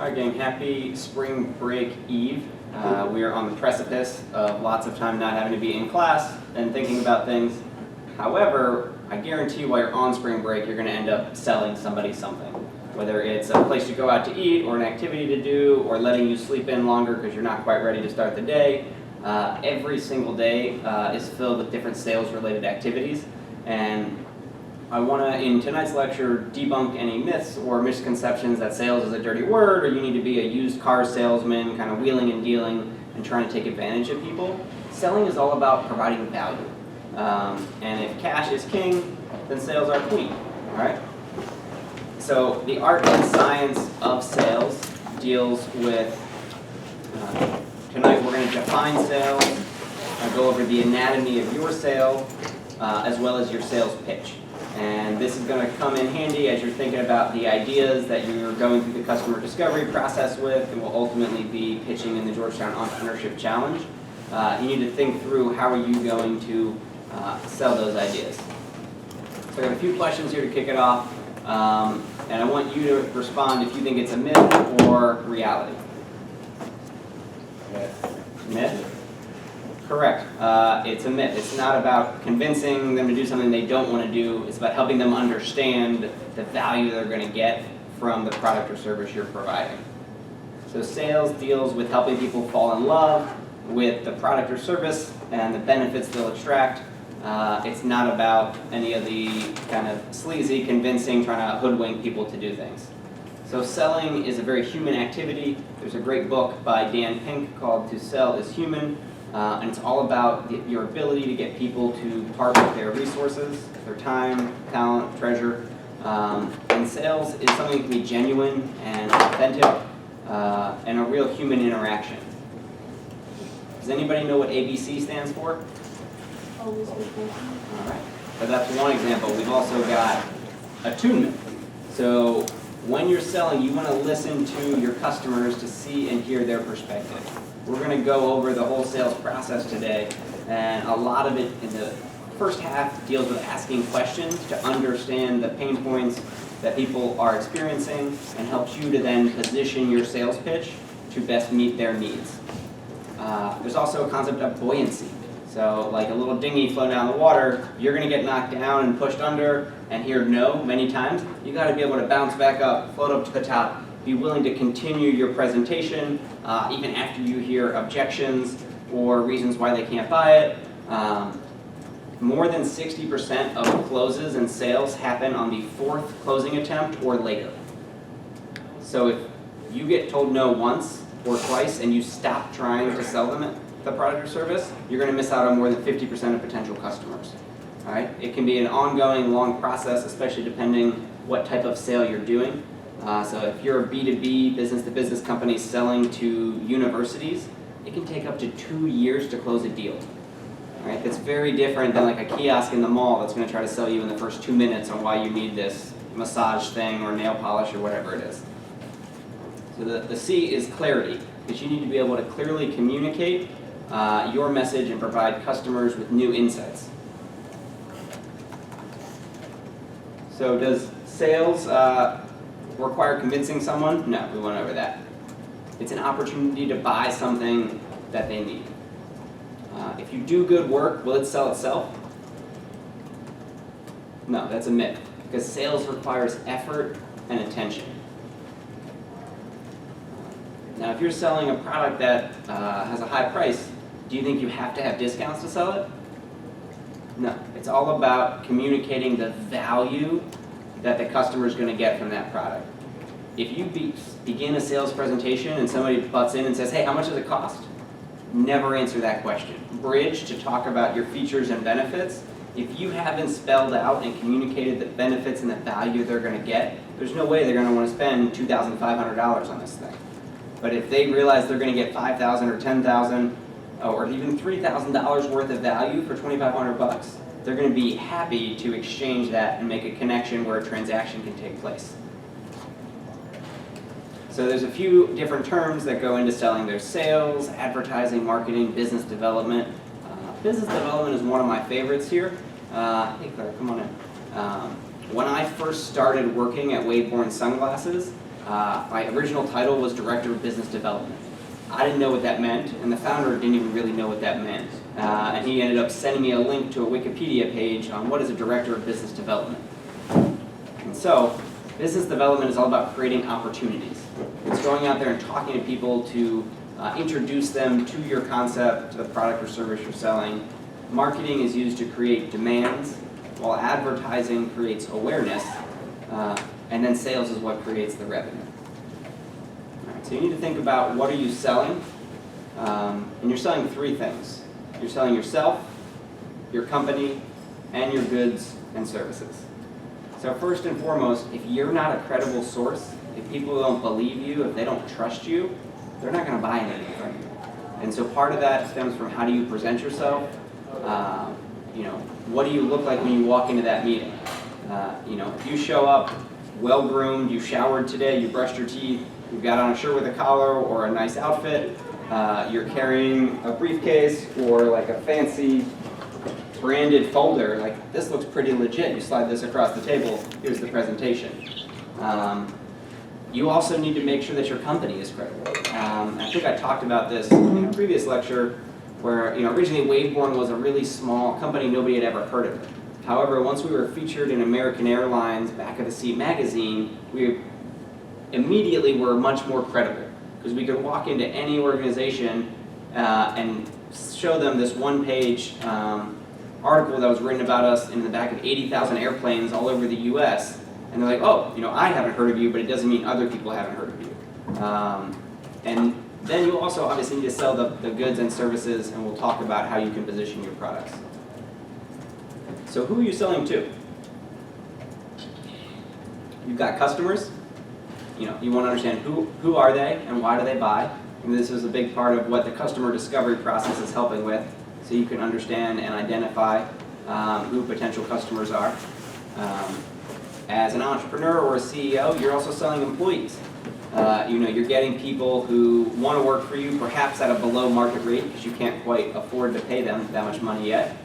All right, gang, happy spring break eve. We are on the precipice of lots of time not having to be in class and thinking about things. However, I guarantee while you're on spring break, you're going to end up selling somebody something. Whether it's a place to go out to eat, or an activity to do, or letting you sleep in longer because you're not quite ready to start the day. Every single day is filled with different sales-related activities. And I want to, in tonight's lecture, debunk any myths or misconceptions that sales is a dirty word, or you need to be a used car salesman, kind of wheeling and dealing and trying to take advantage of people. Selling is all about providing value. And if cash is king, then sales are queen, all right? So the art and science of sales deals with, tonight we're going to define sales, go over the anatomy of your sale, as well as your sales pitch. And this is going to come in handy as you're thinking about the ideas that you're going through the customer discovery process with and will ultimately be pitching in the Georgetown Entrepreneurship Challenge. You need to think through how are you going to sell those ideas. So I got a few questions here to kick it off, and I want you to respond if you think it's a myth or reality. Myth? Correct. It's a myth. It's not about convincing them to do something they don't want to do. It's about helping them understand the value they're going to get from the product or service you're providing. So sales deals with helping people fall in love with the product or service and the benefits they'll extract. It's not about any of the kind of sleazy, convincing, trying to hoodwink people to do things. So selling is a very human activity. There's a great book by Dan Pink called To Sell is Human. And it's all about your ability to get people to part with their resources, their time, talent, treasure. And sales is something that can be genuine and authentic and a real human interaction. Does anybody know what ABC stands for? Always be patient. All right. So that's one example. We've also got attunement. So when you're selling, you want to listen to your customers to see and hear their perspective. We're going to go over the whole sales process today, and a lot of it in the first half deals with asking questions to understand the pain points that people are experiencing and helps you to then position your sales pitch to best meet their needs. There's also a concept of buoyancy. So like a little dinghy floating down the water, you're going to get knocked down and pushed under and hear no many times. You got to be able to bounce back up, float up to the top, be willing to continue your presentation even after you hear objections or reasons why they can't buy it. More than 60% of closes and sales happen on the fourth closing attempt or later. So if you get told no once or twice and you stop trying to sell them the product or service, you're going to miss out on more than 50% of potential customers. All right? It can be an ongoing, long process, especially depending what type of sale you're doing. So if you're a B2B, business-to-business company selling to universities, it can take up to 2 years to close a deal. All right? That's very different than like a kiosk in the mall that's going to try to sell you in the first 2 minutes on why you need this massage thing or nail polish or whatever it is. So the C is clarity, because you need to be able to clearly communicate your message and provide customers with new insights. So does sales require convincing someone? No, we went over that. It's an opportunity to buy something that they need. If you do good work, will it sell itself? No, that's a myth, because sales requires effort and attention. Now, if you're selling a product that has a high price, do you think you have to have discounts to sell it? No, it's all about communicating the value that the customer is going to get from that product. If you begin a sales presentation and somebody butts in and says, hey, how much does it cost? Never answer that question. Bridge to talk about your features and benefits. If you haven't spelled out and communicated the benefits and the value they're going to get, there's no way they're going to want to spend $2,500 on this thing. But if they realize they're going to get $5,000 or $10,000 or even $3,000 worth of value for $2,500, they're going to be happy to exchange that and make a connection where a transaction can take place. So there's a few different terms that go into selling. There's sales, advertising, marketing, business development. Business development is one of my favorites here. Hey Claire, come on in. When I first started working at Waveborn Sunglasses, My original title was Director of Business Development. I didn't know what that meant, and the founder didn't even really know what that meant. And he ended up sending me a link to a Wikipedia page on what is a Director of Business Development. And so, business development is all about creating opportunities. It's going out there and talking to people to introduce them to your concept, to the product or service you're selling. Marketing is used to create demands, while advertising creates awareness, and then sales is what creates the revenue. All right, so you need to think about what are you selling, and you're selling three things. You're selling yourself, your company, and your goods and services. So first and foremost, if you're not a credible source, if people don't believe you, if they don't trust you, they're not going to buy anything from you. And so part of that stems from how do you present yourself, what do you look like when you walk into that meeting? If you show up well-groomed, you showered today, you brushed your teeth, you've got on a shirt with a collar or a nice outfit, you're carrying a briefcase or like a fancy branded folder, like this looks pretty legit. You slide this across the table, here's the presentation. You also need to make sure that your company is credible. I think I talked about this in a previous lecture where originally Waveborn was a really small company, nobody had ever heard of it. However, once we were featured in American Airlines Back of the Seat magazine, we immediately were much more credible because we could walk into any organization and show them this one-page article that was written about us in the back of 80,000 airplanes all over the US, and they're like, oh, I haven't heard of you, but it doesn't mean other people haven't heard of you. And then you also obviously need to sell the goods and services, and we'll talk about how you can position your products. So who are you selling to? You've got customers. You want to understand who are they and why do they buy. And this is a big part of what the customer discovery process is helping with, so you can understand and identify who potential customers are. As an entrepreneur or a CEO, you're also selling employees. You're getting people who want to work for you, perhaps at a below market rate because you can't quite afford to pay them that much money yet.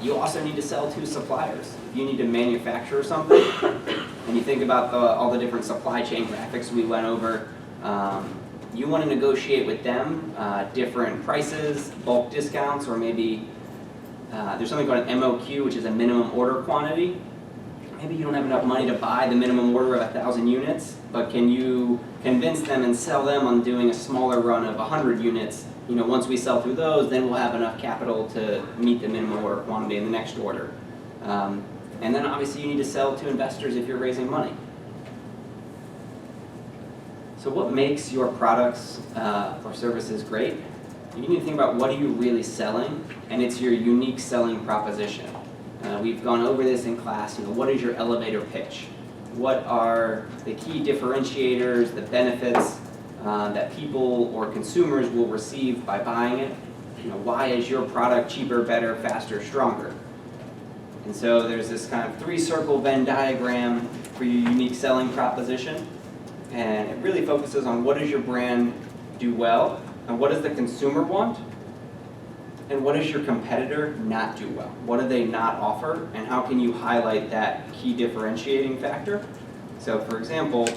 You also need to sell to suppliers. If you need to manufacture something, and you think about all the different supply chain graphics we went over, you want to negotiate with them different prices, bulk discounts, or maybe there's something called an MOQ, which is a minimum order quantity. Maybe you don't have enough money to buy the minimum order of 1,000 units, but can you convince them and sell them on doing a smaller run of 100 units? Once we sell through those, then we'll have enough capital to meet the minimum order quantity in the next order. And then obviously you need to sell to investors if you're raising money. So what makes your products or services great? You need to think about what are you really selling, and it's your unique selling proposition. We've gone over this in class. What is your elevator pitch? What are the key differentiators, the benefits that people or consumers will receive by buying it? Why is your product cheaper, better, faster, stronger? And so there's this kind of three-circle Venn diagram for your unique selling proposition. And it really focuses on what does your brand do well, and what does the consumer want, and what does your competitor not do well? What do they not offer, and how can you highlight that key differentiating factor? So for example,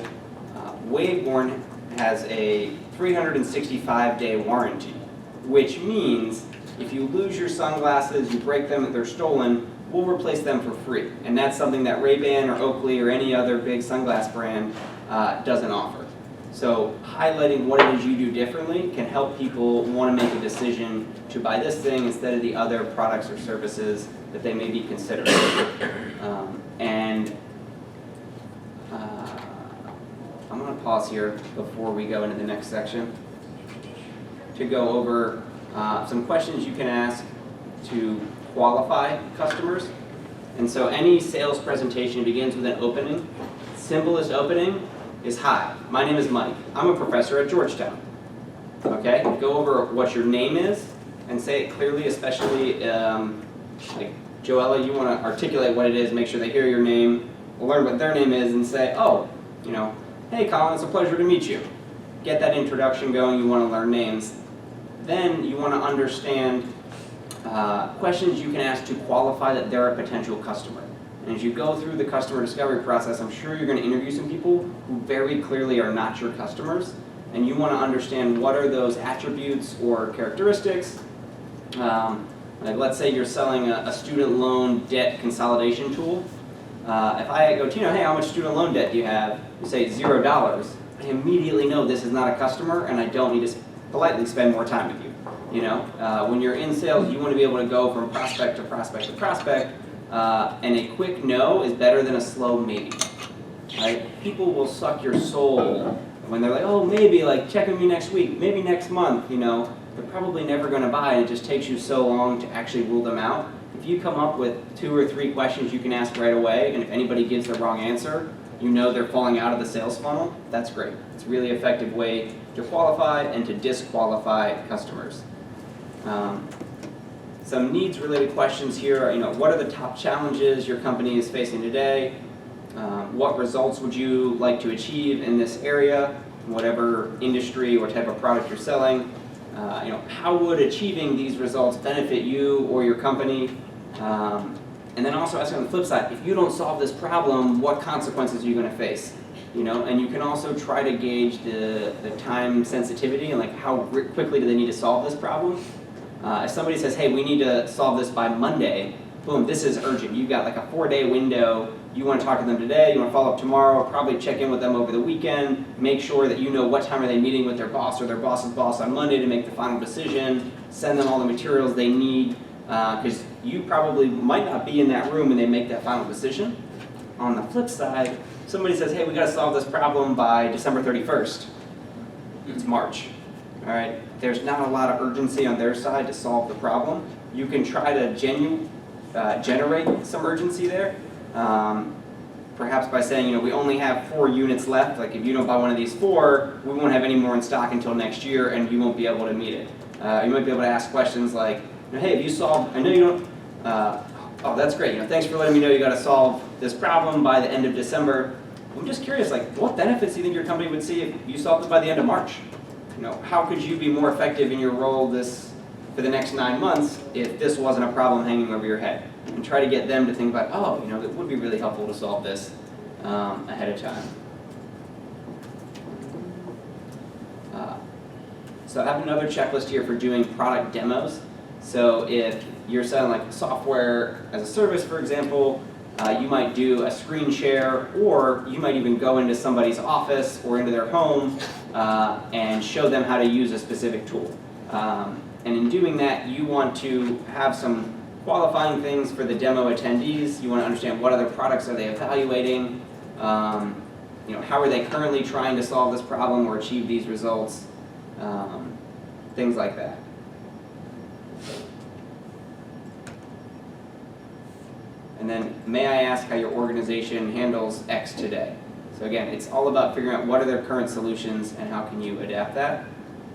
Waveborn has a 365-day warranty, which means if you lose your sunglasses, you break them, they're stolen, we'll replace them for free. And that's something that Ray-Ban or Oakley or any other big sunglass brand doesn't offer. So highlighting what it is you do differently can help people want to make a decision to buy this thing instead of the other products or services that they may be considering. I'm going to pause here before we go into the next section to go over some questions you can ask to qualify customers. And so any sales presentation begins with an opening. Simplest opening is, hi, my name is Mike. I'm a professor at Georgetown. Okay, go over what your name is and say it clearly, especially like Joella, you want to articulate what it is, make sure they hear your name, learn what their name is, and say, oh, hey Colin, it's a pleasure to meet you. Get that introduction going, you want to learn names. Then you want to understand questions you can ask to qualify that they're a potential customer. And as you go through the customer discovery process, I'm sure you're going to interview some people who very clearly are not your customers, and you want to understand what are those attributes or characteristics. Like let's say you're selling a student loan debt consolidation tool. If I go, Tino, hey, how much student loan debt do you have? You say $0. I immediately know this is not a customer, and I don't need to politely spend more time with you. You know, when you're in sales, you want to be able to go from prospect to prospect to prospect, and a quick no is better than a slow maybe. Right? People will suck your soul when they're like, oh, maybe, like, check with me next week, maybe next month, you know. They're probably never going to buy, and it just takes you so long to actually rule them out. If you come up with 2 or 3 questions you can ask right away, and if anybody gives the wrong answer, you know they're falling out of the sales funnel, that's great. It's a really effective way to qualify and to disqualify customers. Some needs-related questions here are, you know, what are the top challenges your company is facing today? What results would you like to achieve in this area, whatever industry or type of product you're selling? You know, how would achieving these results benefit you or your company? And then also ask on the flip side, if you don't solve this problem, what consequences are you going to face? You know, and you can also try to gauge the time sensitivity and like how quickly do they need to solve this problem. If somebody says, hey, we need to solve this by Monday, boom, this is urgent. You've got like a 4-day window. You want to talk to them today, you want to follow up tomorrow, probably check in with them over the weekend, make sure that you know what time are they meeting with their boss or their boss's boss on Monday to make the final decision, send them all the materials they need, because you probably might not be in that room when they make that final decision. On the flip side, somebody says, hey, we got to solve this problem by December 31st. It's March. All right? There's not a lot of urgency on their side to solve the problem. You can try to generate some urgency there. Perhaps by saying, you know, we only have 4 units left. Like if you don't buy one of these 4, we won't have any more in stock until next year, and you won't be able to meet it. You might be able to ask questions like, you know, hey, have you solved? I know you don't. Oh, that's great. You know, thanks for letting me know you got to solve this problem by the end of December. I'm just curious, like, what benefits do you think your company would see if you solved it by the end of March? You know, how could you be more effective in your role for the next 9 months if this wasn't a problem hanging over your head? And try to get them to think about, oh, you know, it would be really helpful to solve this ahead of time. So I have another checklist here for doing product demos. So if you're selling like software as a service, for example, you might do a screen share, or you might even go into somebody's office or into their home and show them how to use a specific tool. And in doing that, you want to have some qualifying things for the demo attendees. You want to understand what other products are they evaluating, you know, how are they currently trying to solve this problem or achieve these results, things like that. And then, may I ask how your organization handles X today? So again, it's all about figuring out what are their current solutions and how can you adapt that.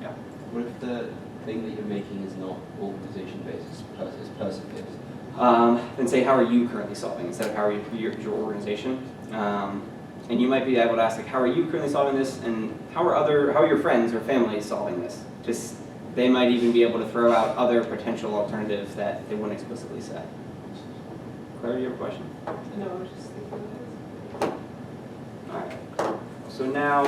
Yeah. What if the thing that you're making is not organization-based, it's person-based? Then say, how are you currently solving instead of how are your organization? And you might be able to ask, like, how are you currently solving this, and how are your friends or family solving this? Just, they might even be able to throw out other potential alternatives that they wouldn't explicitly say. Claire, do you have a question? No, I was just thinking All right. So now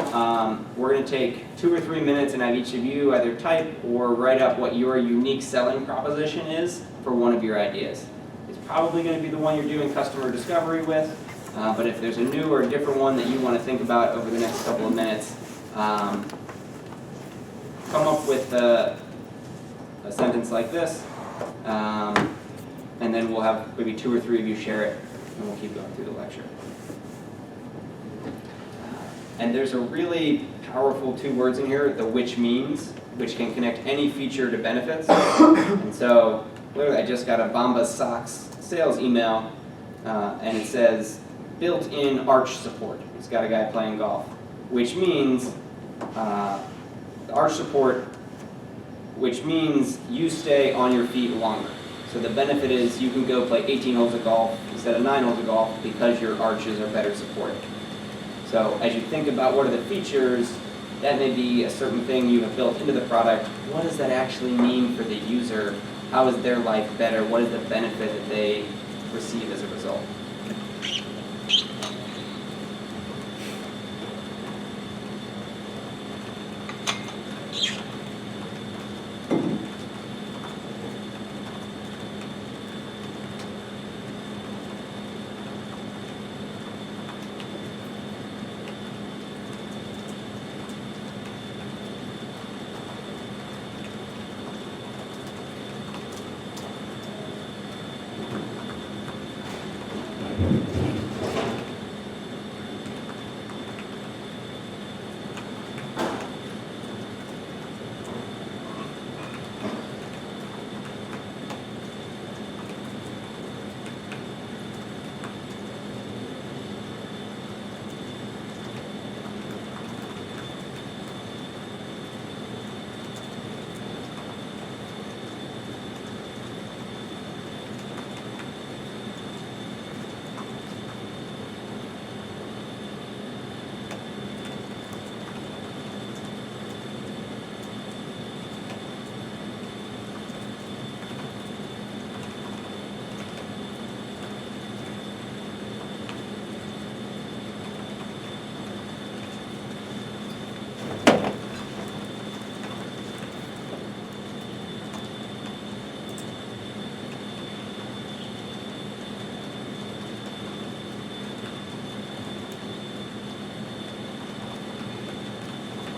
we're going to take 2 or 3 minutes and have each of you either type or write up what your unique selling proposition is for one of your ideas. It's probably going to be the one you're doing customer discovery with, but if there's a new or a different one that you want to think about over the next couple of minutes, come up with a sentence like this, and then we'll have maybe 2 or 3 of you share it, and we'll keep going through the lecture. And there's a really powerful 2 words in here, the which means, which can connect any feature to benefits. And so, literally, I just got a Bombas Socks sales email, and it says, built-in arch support. It's got a guy playing golf, which means arch support, which means you stay on your feet longer. So the benefit is you can go play 18 holes of golf instead of 9 holes of golf because your arches are better supported. So as you think about what are the features, that may be a certain thing you have built into the product. What does that actually mean for the user? How is their life better? What is the benefit that they receive as a result?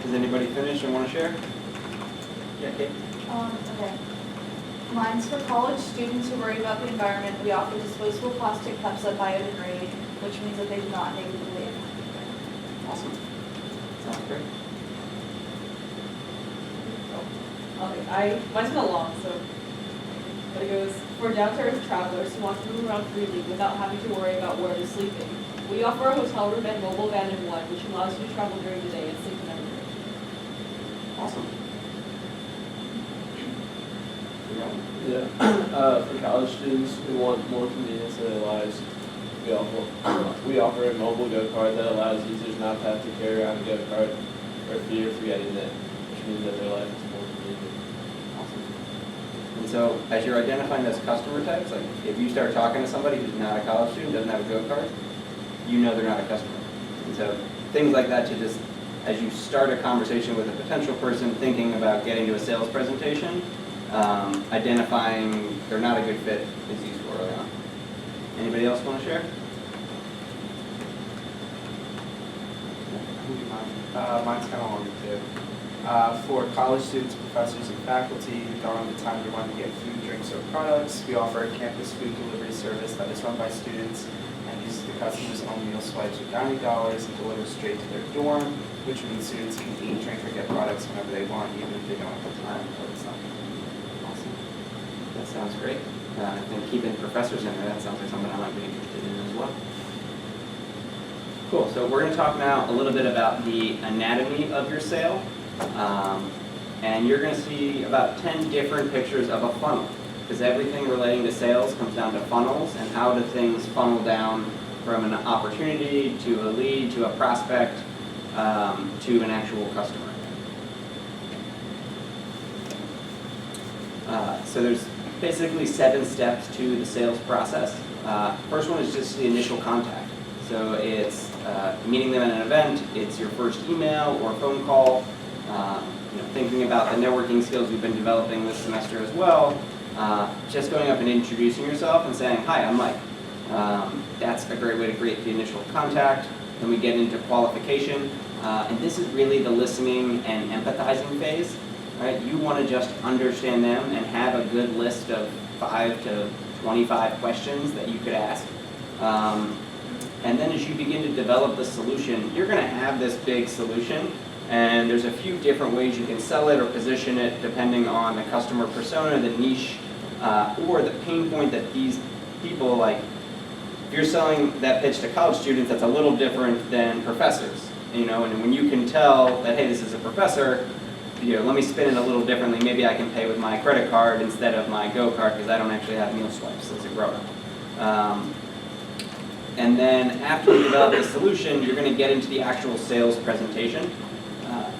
Is anybody finished and want to share? Yeah, Kate? Okay. Mine's for college students who worry about the environment. We offer disposable plastic cups that biodegrade, which means that they do not negatively impact. Awesome. Sounds great. Okay, mine's kind of long, so, but it goes, for down-to-earth travelers who want to move around freely without having to worry about where they're sleeping. We offer a hotel room and mobile van in one, which allows you to travel during the day and sleep whenever you wish. Awesome. Yeah, for college students who want more convenience in their lives, we offer a mobile go-kart that allows users not to have to carry around a go-kart or fear forgetting it, which means that their life is more convenient. Awesome. And so, as you're identifying those customer types, like if you start talking to somebody who's not a college student, doesn't have a go-kart, you know they're not a customer. And so, things like that to just, as you start a conversation with a potential person thinking about getting to a sales presentation, identifying they're not a good fit is useful early on. Anybody else want to share? Mine's kind of long too. For college students, professors, and faculty who don't have the time to run to get food, drinks, or products, we offer a campus food delivery service that is run by students and uses the customer's own meal swipes with dining dollars and delivers straight to their dorm, which means students can eat, drink, or get products whenever they want, even if they don't have the time or something. Awesome. That sounds great. I think keeping professors in there, that sounds like something I might be interested in as well. Cool, so we're going to talk now a little bit about the anatomy of your sale. And you're going to see about 10 different pictures of a funnel, because everything relating to sales comes down to funnels and how do things funnel down from an opportunity to a lead to a prospect to an actual customer. So there's basically 7 steps to the sales process. First one is just the initial contact. So it's meeting them at an event, it's your first email or phone call, thinking about the networking skills we've been developing this semester as well, just going up and introducing yourself and saying, hi, I'm Mike. That's a great way to create the initial contact. Then we get into qualification, and this is really the listening and empathizing phase. Right? You want to just understand them and have a good list of 5 to 25 questions that you could ask. And then as you begin to develop the solution, you're going to have this big solution, and there's a few different ways you can sell it or position it depending on the customer persona, the niche, or the pain point that these people like. If you're selling that pitch to college students, that's a little different than professors. And when you can tell that, hey, this is a professor, let me spin it a little differently. Maybe I can pay with my credit card instead of my go-kart because I don't actually have meal swipes as a grown-up. And then after you develop the solution, you're going to get into the actual sales presentation.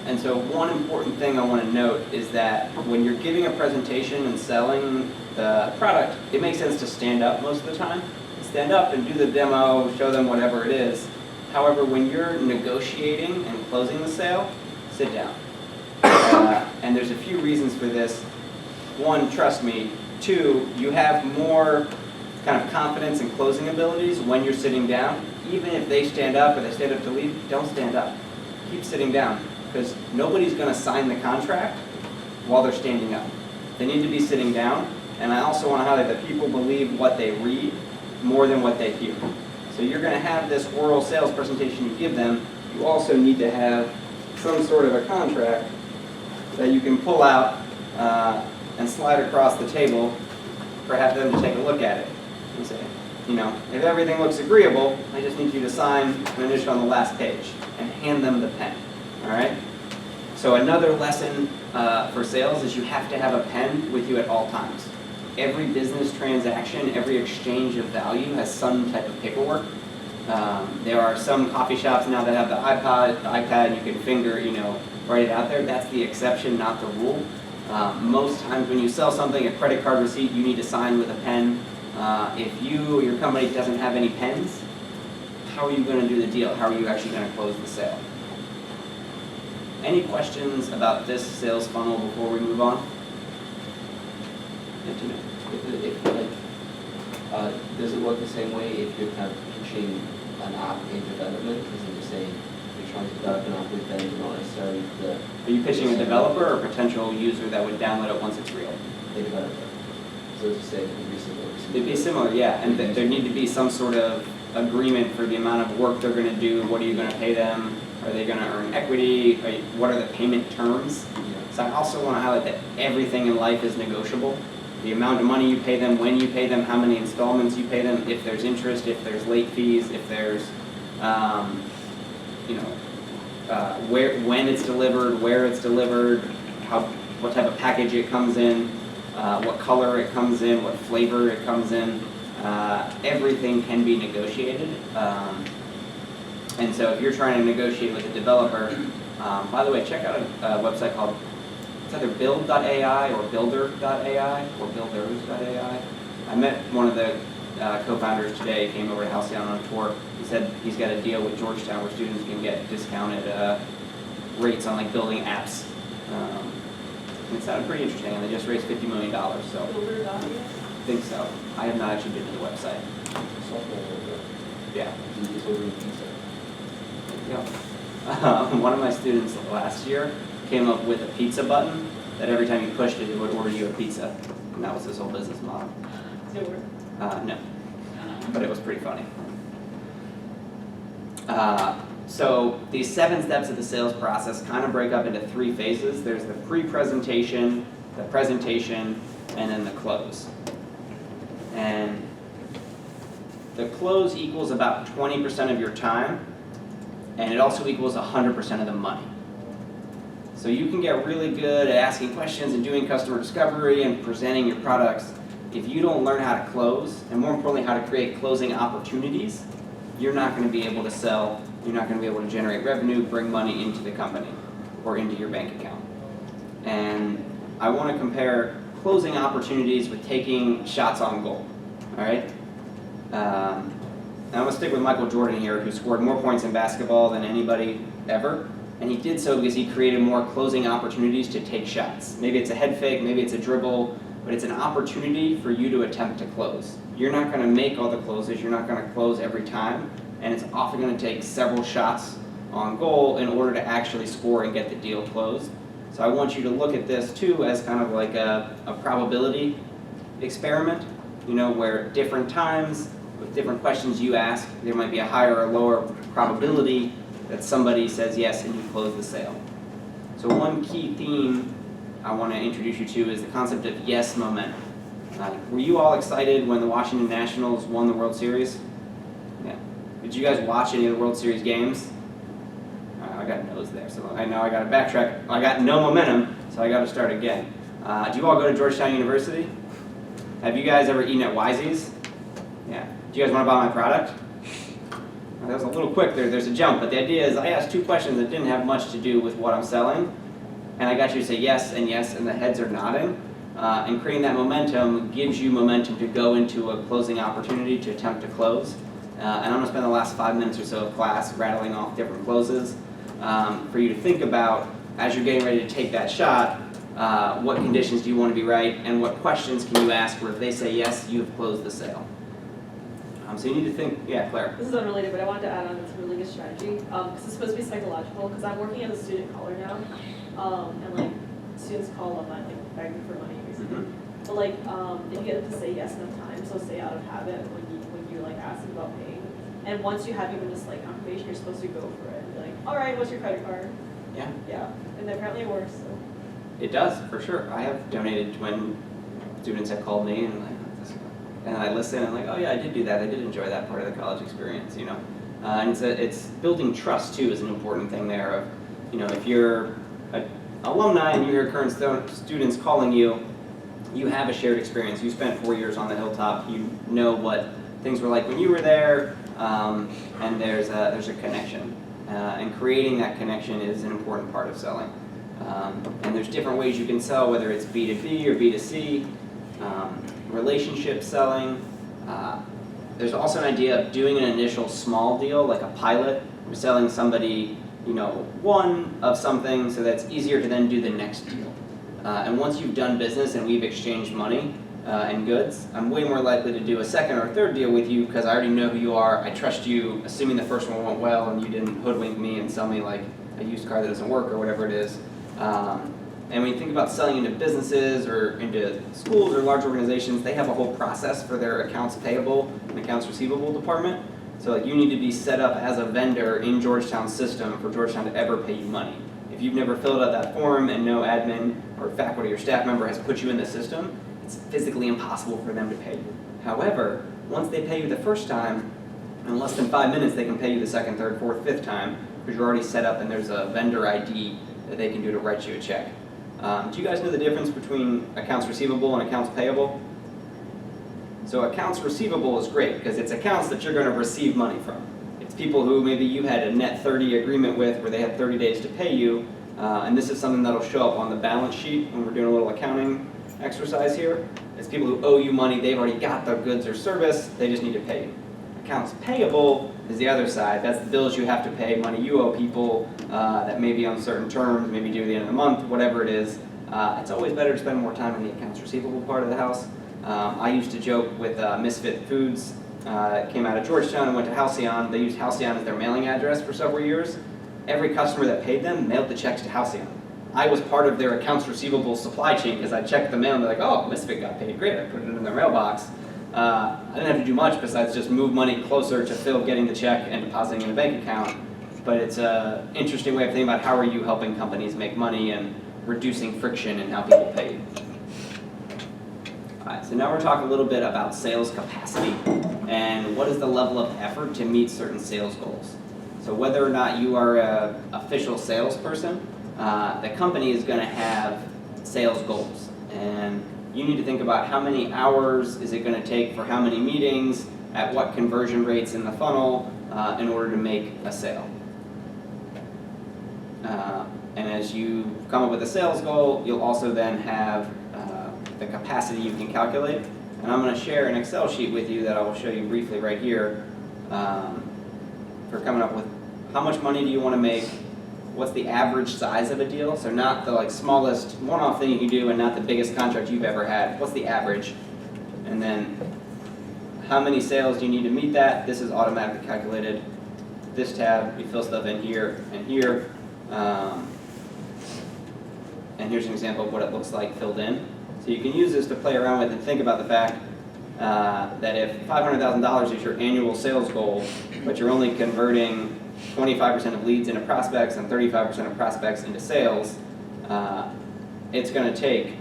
And so one important thing I want to note is that when you're giving a presentation and selling the product, it makes sense to stand up most of the time. Stand up and do the demo, show them whatever it is. However, when you're negotiating and closing the sale, sit down. And there's a few reasons for this. 1, trust me. 2, you have more kind of confidence and closing abilities when you're sitting down. Even if they stand up or they stand up to leave, don't stand up. Keep sitting down, because nobody's going to sign the contract while they're standing up. They need to be sitting down. And I also want to highlight that people believe what they read more than what they hear. So you're going to have this oral sales presentation you give them. You also need to have some sort of a contract that you can pull out and slide across the table for have them to take a look at it and say, if everything looks agreeable, I just need you to sign an initial on the last page and hand them the pen. All right? So another lesson for sales is you have to have a pen with you at all times. Every business transaction, every exchange of value has some type of paperwork. There are some coffee shops now that have the iPad, you can finger, write it out there. That's the exception, not the rule. Most times when you sell something, a credit card receipt, you need to sign with a pen. If your company doesn't have any pens, how are you going to do the deal? How are you actually going to close the sale? Any questions about this sales funnel before we move on? Does it work the same way if you're kind of pitching an app in development? Is it the same? Make trying to develop it up with them, not necessarily the Are you pitching a developer or a potential user that would download it once it's real? developer. So as you say, it would be similar. It'd be similar, yeah, and there need to be some sort of agreement for the amount of work they're gonna do. What are you gonna pay them? Are they gonna earn equity? What are the payment terms? Yeah. So I also wanna highlight that everything in life is negotiable. The amount of money you pay them, when you pay them, how many installments you pay them, if there's interest, if there's late fees, if there's, when it's delivered, where it's delivered, what type of package it comes in, what color it comes in, what flavor it comes in. Everything can be negotiated. And so if you're trying to negotiate with a developer, by the way, check out a website called, it's either build.ai or builder.ai or builders.ai. I met one of the co-founders today. He came over to Halcyon on a tour. He said he's got a deal with Georgetown where students can get discounted rates on like building apps. And it sounded pretty interesting, and they just raised $50 million, so I think so. I have not actually been to the website. Yeah. Just ordering pizza. Yeah. One of my students last year came up with a pizza button that every time you pushed it, it would order you a pizza. And that was his whole business model. Does it work? No. But it was pretty funny. So these 7 steps of the sales process kind of break up into 3 phases. There's the pre-presentation, the presentation, and then the close. And the close equals about 20% of your time, and it also equals 100% of the money. So you can get really good at asking questions and doing customer discovery and presenting your products. If you don't learn how to close, and more importantly, how to create closing opportunities, you're not going to be able to sell, you're not going to be able to generate revenue, bring money into the company or into your bank account. And I want to compare closing opportunities with taking shots on goal, all right? And I'm going to stick with Michael Jordan here, who scored more points in basketball than anybody ever. And he did so because he created more closing opportunities to take shots. Maybe it's a head fake, maybe it's a dribble, but it's an opportunity for you to attempt to close. You're not going to make all the closes, you're not going to close every time, and it's often going to take several shots on goal in order to actually score and get the deal closed. So I want you to look at this too as kind of like a probability experiment, where different times, with different questions you ask, there might be a higher or lower probability that somebody says yes and you close the sale. So one key theme I want to introduce you to is the concept of yes momentum. Were you all excited when the Washington Nationals won the World Series? Yeah. Did you guys watch any of the World Series games? I got no's there, so I know I got to backtrack. I got no momentum, so I got to start again. Do you all go to Georgetown University? Have you guys ever eaten at Wisey's? Yeah. Do you guys want to buy my product? That was a little quick there. There's a jump, but the idea is I asked 2 questions that didn't have much to do with what I'm selling, and I got you to say yes, and the heads are nodding. And creating that momentum gives you momentum to go into a closing opportunity to attempt to close. And I'm going to spend the last 5 minutes or so of class rattling off different closes for you to think about as you're getting ready to take that shot. What conditions do you want to be right, and what questions can you ask where if they say yes, you have closed the sale. So you need to think, yeah, Claire. This is unrelated, but I wanted to add on it's a really good strategy because it's supposed to be psychological. Because I'm working as a student caller now, and like students call online like begging for money basically. Mm-hmm. But like if you get them to say yes enough times, they'll say out of habit when you like ask them about paying. And once you have even just like confirmation, you're supposed to go for it and be like, all right, what's your credit card? Yeah. Yeah, and apparently it works. So. It does, for sure. I have donated when students have called me and like, and I listen and like, oh yeah, I did do that. I did enjoy that part of the college experience, And it's building trust too is an important thing there. Of, if you're an alumni and you hear current students calling you, you have a shared experience. You spent 4 years on the hilltop. You know what things were like when you were there, and there's a connection. And creating that connection is an important part of selling. And there's different ways you can sell, whether it's B2B or B2C. Relationship selling. There's also an idea of doing an initial small deal, like a pilot. We're selling somebody, one of something, so that's easier to then do the next deal. And once you've done business and we've exchanged money, and goods, I'm way more likely to do a second or third deal with you because I already know who you are. I trust you, assuming the first one went well and you didn't hoodwink me and sell me like a used car that doesn't work or whatever it is. And when you think about selling into businesses or into schools or large organizations, they have a whole process for their accounts payable and accounts receivable department. So like you need to be set up as a vendor in Georgetown's system for Georgetown to ever pay you money. If you've never filled out that form and no admin or faculty or staff member has put you in the system, it's physically impossible for them to pay you. However, once they pay you the first time, in less than 5 minutes they can pay you the second, third, fourth, fifth time because you're already set up and there's a vendor ID that they can do to write you a check. Do you guys know the difference between accounts receivable and accounts payable? So accounts receivable is great because it's accounts that you're going to receive money from. It's people who maybe you had a net 30 agreement with where they had 30 days to pay you, and this is something that'll show up on the balance sheet when we're doing a little accounting exercise here. It's people who owe you money, they've already got their goods or service, they just need to pay you. Accounts payable is the other side. That's the bills you have to pay, money you owe people that may be on certain terms, maybe due at the end of the month, whatever it is. It's always better to spend more time in the accounts receivable part of the house. I used to joke with Misfit Foods, came out of Georgetown and went to Halcyon. They used Halcyon as their mailing address for several years. Every customer that paid them mailed the checks to Halcyon. I was part of their accounts receivable supply chain because I checked the mail and they're like, oh, Misfit got paid, great, I put it in their mailbox. I didn't have to do much besides just move money closer to Phil getting the check and depositing in a bank account. But it's an interesting way of thinking about how are you helping companies make money and reducing friction in how people pay you. Alright, so now we're talking a little bit about sales capacity and what is the level of effort to meet certain sales goals. So whether or not you are an official salesperson, the company is going to have sales goals. And you need to think about how many hours is it going to take for how many meetings, at what conversion rates in the funnel in order to make a sale. And as you come up with a sales goal, you'll also then have the capacity you can calculate. And I'm going to share an Excel sheet with you that I will show you briefly right here for coming up with how much money do you want to make, what's the average size of a deal, so not the like smallest one-off thing you can do and not the biggest contract you've ever had, what's the average, and then how many sales do you need to meet that. This is automatically calculated. This tab, you fill stuff in here and here, and here's an example of what it looks like filled in. So you can use this to play around with and think about the fact that if $500,000 is your annual sales goal, but you're only converting 25% of leads into prospects and 35% of prospects into sales, it's going to take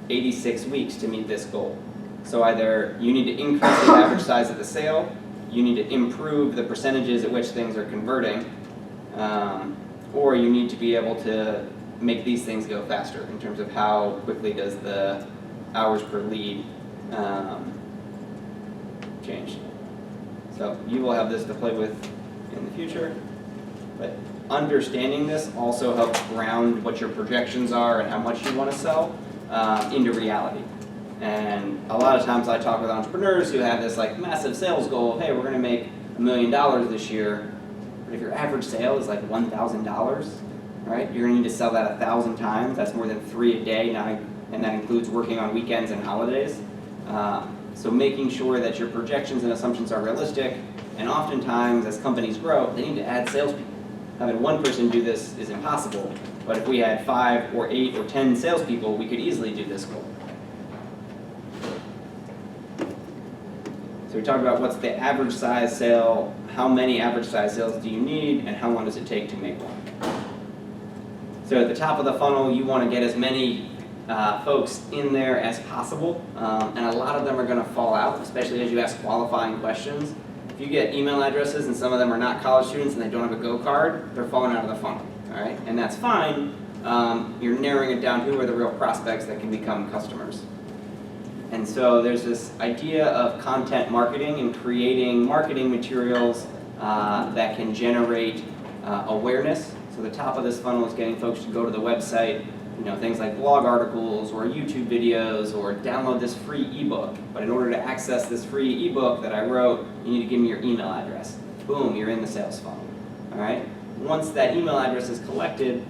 86 weeks to meet this goal. So either you need to increase the average size of the sale, you need to improve the percentages at which things are converting, or you need to be able to make these things go faster in terms of how quickly does the hours per lead change. So you will have this to play with in the future, but understanding this also helps ground what your projections are and how much you want to sell into reality. And a lot of times I talk with entrepreneurs who have this like massive sales goal of, hey, we're going to make $1 million this year, but if your average sale is like $1,000, right, you're going to need to sell that 1,000 times. That's more than 3 a day, and that includes working on weekends and holidays. So making sure that your projections and assumptions are realistic, and oftentimes as companies grow, they need to add salespeople. Having one person do this is impossible, but if we had 5 or 8 or 10 salespeople, we could easily do this goal. So we talked about what's the average size sale, how many average size sales do you need, and how long does it take to make one. So at the top of the funnel, you want to get as many folks in there as possible, and a lot of them are going to fall out, especially as you ask qualifying questions. If you get email addresses and some of them are not college students and they don't have a Go card, they're falling out of the funnel, all right? And that's fine. You're narrowing it down who are the real prospects that can become customers. And so there's this idea of content marketing and creating marketing materials that can generate awareness. So the top of this funnel is getting folks to go to the website, things like blog articles or YouTube videos or download this free ebook. But in order to access this free ebook that I wrote, you need to give me your email address. Boom, you're in the sales funnel. All right? Once that email address is collected,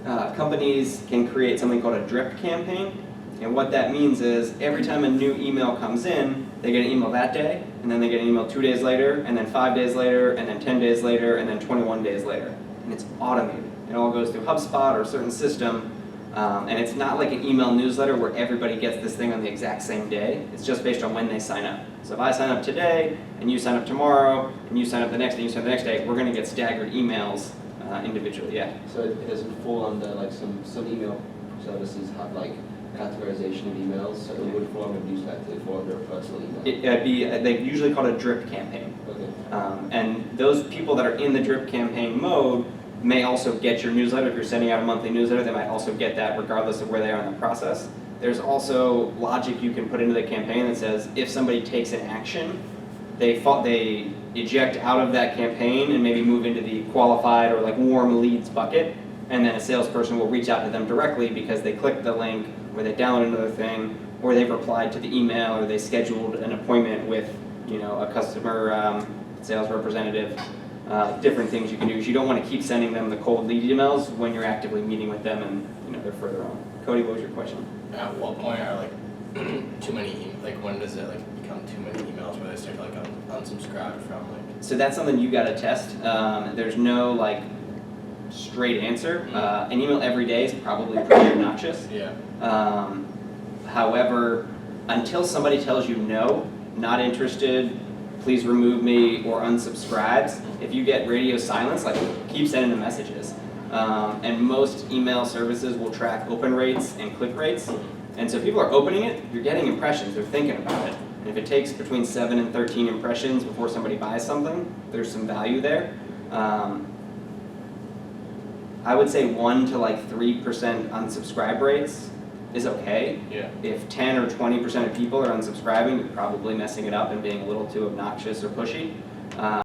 companies can create something called a drip campaign. And what that means is every time a new email comes in, they get an email that day, and then they get an email 2 days later, and then 5 days later, and then 10 days later, and then 21 days later. And it's automated. It all goes through HubSpot or a certain system. And it's not like an email newsletter where everybody gets this thing on the exact same day. It's just based on when they sign up. So if I sign up today, and you sign up tomorrow, and you sign up the next day, and you sign up the next day, we're going to get staggered emails individually, yeah. So it doesn't fall under like some email services have like categorization of emails, so it would fall under newsletter, it would fall under a personal email. They usually call it a drip campaign. Okay. And those people that are in the drip campaign mode may also get your newsletter. If you're sending out a monthly newsletter, they might also get that regardless of where they are in the process. There's also logic you can put into the campaign that says if somebody takes an action, they eject out of that campaign and maybe move into the qualified or like warm leads bucket, and then a salesperson will reach out to them directly because they clicked the link or they downloaded another thing or they've replied to the email or they scheduled an appointment with a customer sales representative. Different things you can do is you don't want to keep sending them the cold lead emails when you're actively meeting with them and they're further on. Cody, what was your question? At what point are like too many when does it like become too many emails where they start to like unsubscribe from like? So that's something you got to test. There's no like straight answer. An email every day is probably pretty obnoxious. Yeah. However, until somebody tells you no, not interested, please remove me, or unsubscribes, if you get radio silence, like keep sending the messages. And most email services will track open rates and click rates. And so if people are opening it, you're getting impressions, they're thinking about it. And if it takes between 7 and 13 impressions before somebody buys something, there's some value there. I would say 1 to like 3% unsubscribe rates is okay. Yeah. If 10 or 20% of people are unsubscribing, you're probably messing it up and being a little too obnoxious or pushy.